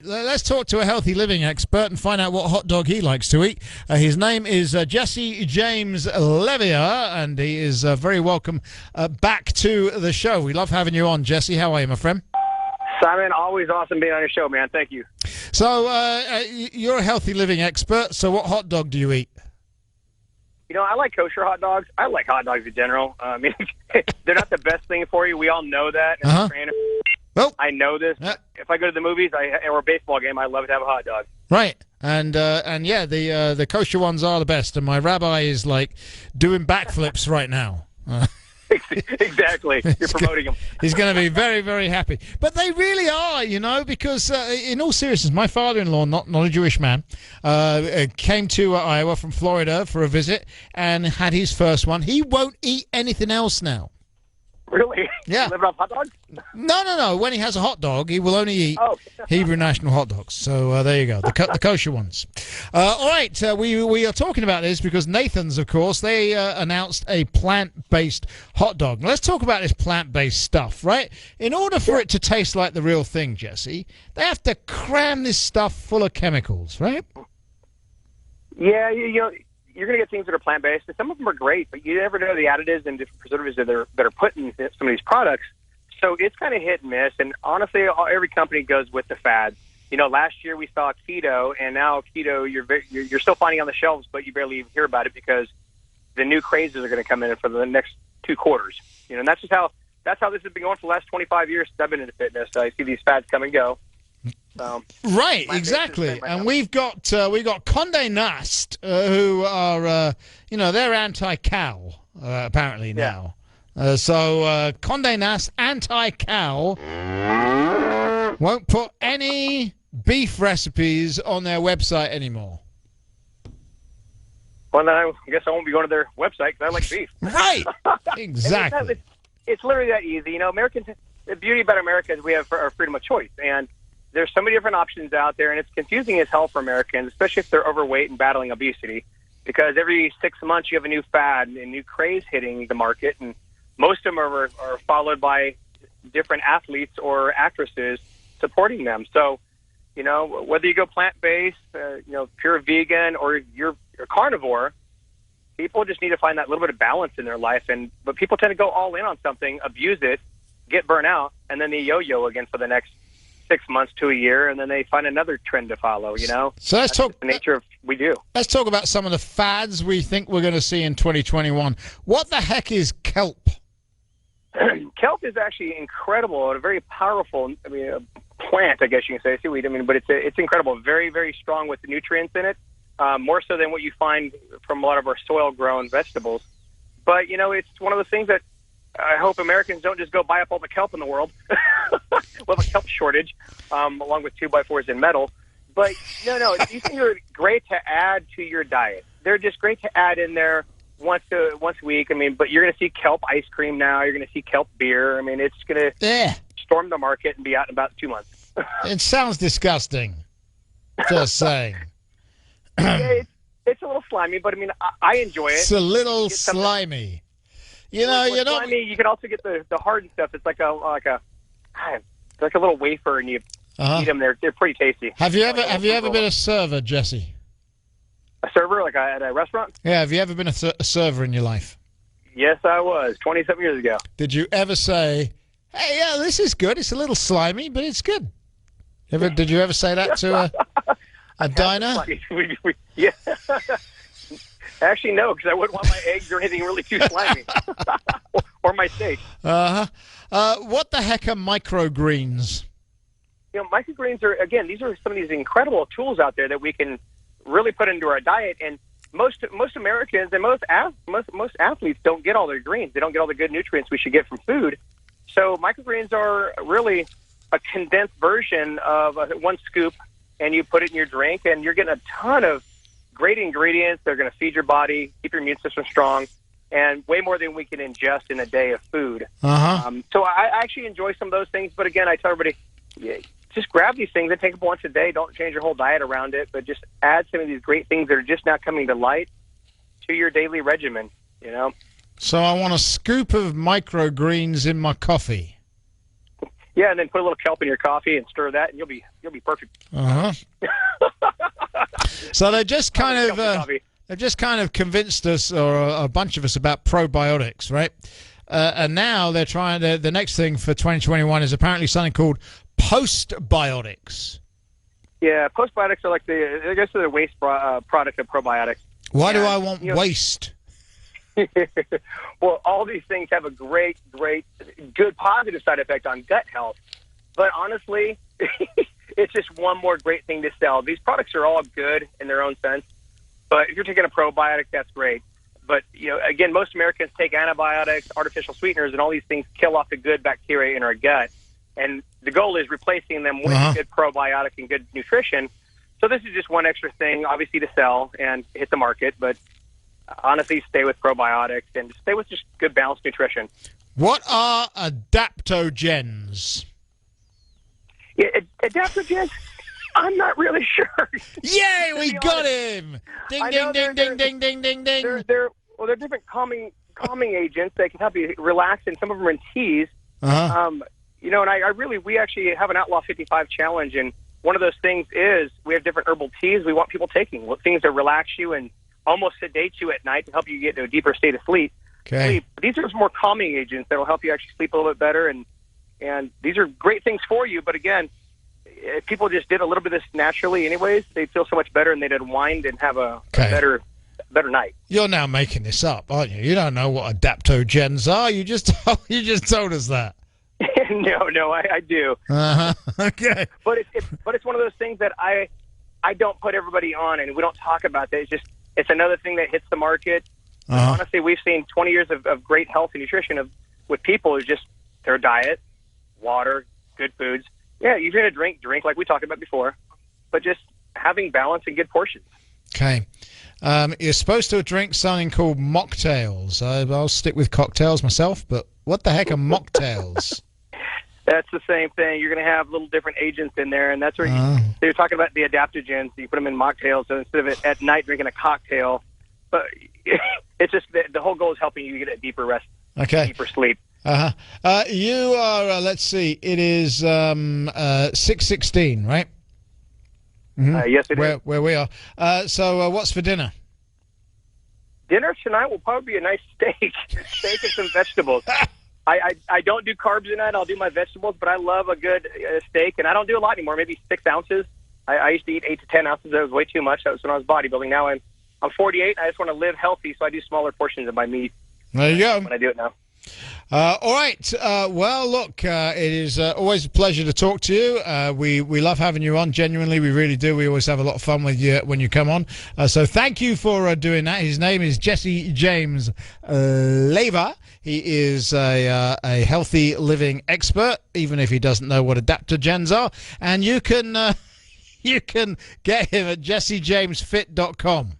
let's talk to a healthy living expert and find out what hot dog he likes to eat. His name is Jesse James Leyva, and he is very welcome back to the show. We love having you on, Jesse. How are you, my friend? Simon, always awesome being on your show, man. Thank you. So you're a healthy living expert, so what hot dog do you eat? You know, I like kosher hot dogs. I like hot dogs in general. I mean, they're not the best thing for you. We all know that. As a trainer, well, I know this. If I go to the movies or a baseball game, I love to have a hot dog. Right. And yeah, the kosher ones are the best. And my rabbi is like doing backflips right now. Exactly. You're promoting them. He's going to be very, very happy. But they really are, you know, because in all seriousness, my father-in-law, not a Jewish man, came to Iowa from Florida for a visit and had his first one. He won't eat anything else now. Really? Yeah. Living off hot dogs? No. When he has a hot dog, he will only eat Hebrew National hot dogs. So there you go, the kosher ones. All right, we are talking about this because Nathan's, of course, they announced a plant-based hot dog. Now, let's talk about this plant-based stuff, right? In order for it to taste like the real thing, Jesse, they have to cram this stuff full of chemicals, right? Yeah, you know, you're going to get things that are plant-based, and some of them are great, but you never know the additives and different preservatives that are put in some of these products. So it's kind of hit and miss, and honestly, every company goes with the fad. You know, last year we saw keto, and now keto you're still finding on the shelves, but you barely even hear about it because the new crazes are going to come in for the next 2 quarters. You know, and that's how this has been going for the last 25 years since I've been into fitness. I see these fads come and go. Right, exactly, and we've got Condé Nast, who are they're anti-cow apparently now. So Condé Nast anti-cow won't put any beef recipes on their website anymore. Well, then I guess I won't be going to their website because I like beef. Right, exactly. It's literally that easy. You know, Americans. The beauty about America is we have our freedom of choice, and there's so many different options out there, and it's confusing as hell for Americans, especially if they're overweight and battling obesity, because every 6 months you have a new fad and a new craze hitting the market, and most of them are followed by different athletes or actresses supporting them. So, you know, whether you go plant-based, pure vegan, or you're carnivore, people just need to find that little bit of balance in their life. But people tend to go all in on something, abuse it, get burnt out, and then they yo-yo again for the next 6 months to a year, and then they find another trend to follow, you know? So let's talk the nature of we do. Let's talk about some of the fads we think we're going to see in 2021. What the heck is kelp? Kelp is actually incredible and a very powerful, plant, I guess you can say, seaweed. But it's incredible. Very, very strong with the nutrients in it, more so than what you find from a lot of our soil-grown vegetables. But, you know, it's one of those things that I hope Americans don't just go buy up all the kelp in the world. We'll have a kelp shortage, along with 2x4s and metal. But no, these things are great to add to your diet. They're just great to add in there once a week. But you're going to see kelp ice cream now. You're going to see kelp beer. It's going to storm the market and be out in about 2 months. It sounds disgusting. Just saying. It's a little slimy, but I enjoy it. It's a little slimy. You know, slimy, you can also get the hardened stuff. It's like a little wafer, and you eat them. They're pretty tasty. Have you ever been a server, Jesse? A server, like at a restaurant? Yeah. Have you ever been a server in your life? Yes, I was 20-something years ago. Did you ever say, "Hey, yeah, this is good. It's a little slimy, but it's good"? Did you ever say that to a diner? Yeah. Actually, no, because I wouldn't want my eggs or anything really too slimy, or my steak. What the heck are microgreens? You know, microgreens are, again, these are some of these incredible tools out there that we can really put into our diet. And most Americans and most athletes don't get all their greens. They don't get all the good nutrients we should get from food. So microgreens are really a condensed version of one scoop, and you put it in your drink, and you're getting a ton of great ingredients. They're going to feed your body, keep your immune system strong, and way more than we can ingest in a day of food. So I actually enjoy some of those things. But again, I tell everybody, just grab these things and take them once a day. Don't change your whole diet around it, but just add some of these great things that are just now coming to light to your daily regimen, you know? So I want a scoop of microgreens in my coffee. Yeah, and then put a little kelp in your coffee and stir that, and you'll be perfect. So they've just kind of convinced us, or a bunch of us, about probiotics, right? And now they're trying to. The next thing for 2021 is apparently something called postbiotics. Yeah, postbiotics are like the waste product of probiotics. Why do I want waste? Well, all these things have a great, good positive side effect on gut health. But honestly, it's just one more great thing to sell. These products are all good in their own sense. But if you're taking a probiotic, that's great. But, again, most Americans take antibiotics, artificial sweeteners, and all these things kill off the good bacteria in our gut. And the goal is replacing them with good probiotic and good nutrition. So this is just one extra thing, obviously, to sell and hit the market. But honestly, stay with probiotics and stay with just good balanced nutrition. What are adaptogens? Yeah, adaptogens? I'm not really sure. Yay, we got him! Ding, ding, ding, ding, ding, ding, ding, ding. They're different calming agents that can help you relax, and some of them are in teas. And we actually have an Outlaw 55 challenge, and one of those things is we have different herbal teas we want people taking, things that relax you and almost sedate you at night to help you get into a deeper state of sleep. Okay. These are more calming agents that will help you actually sleep a little bit better, and these are great things for you. But again, if people just did a little bit of this naturally anyways, they'd feel so much better, and they'd unwind and have a better night. You're now making this up, aren't you? You don't know what adaptogens are. You just told us that. No, I do. Okay. But it's one of those things that I don't put everybody on, and we don't talk about that. It's another thing that hits the market. Honestly, we've seen 20 years of great health and nutrition with people is just their diet, water, good foods. Yeah, you're going to drink like we talked about before, but just having balance and good portions. Okay. You're supposed to drink something called mocktails. I'll stick with cocktails myself, but what the heck are mocktails? That's the same thing. You're going to have little different agents in there, and that's where you're talking about the adaptogens. You put them in mocktails, so instead of at night drinking a cocktail, but it's just the whole goal is helping you get a deeper rest, deeper sleep. You are, let's see, it is 6:16, right? Mm-hmm. Yes, it is. Where we are. So what's for dinner? Dinner tonight will probably be a nice steak and some vegetables. I don't do carbs tonight. I'll do my vegetables, but I love a good steak, and I don't do a lot anymore, maybe 6 ounces. I used to eat 8 to 10 ounces. That was way too much. That was when I was bodybuilding. Now I'm 48. I just want to live healthy, so I do smaller portions of my meat. There you go. When I do it now. All right. Well, look, it is always a pleasure to talk to you. We love having you on. Genuinely, we really do. We always have a lot of fun with you when you come on. So thank you for doing that. His name is James Leyva. He is a healthy living expert, even if he doesn't know what adaptogens are. And you can get him at jessejamesfit.com.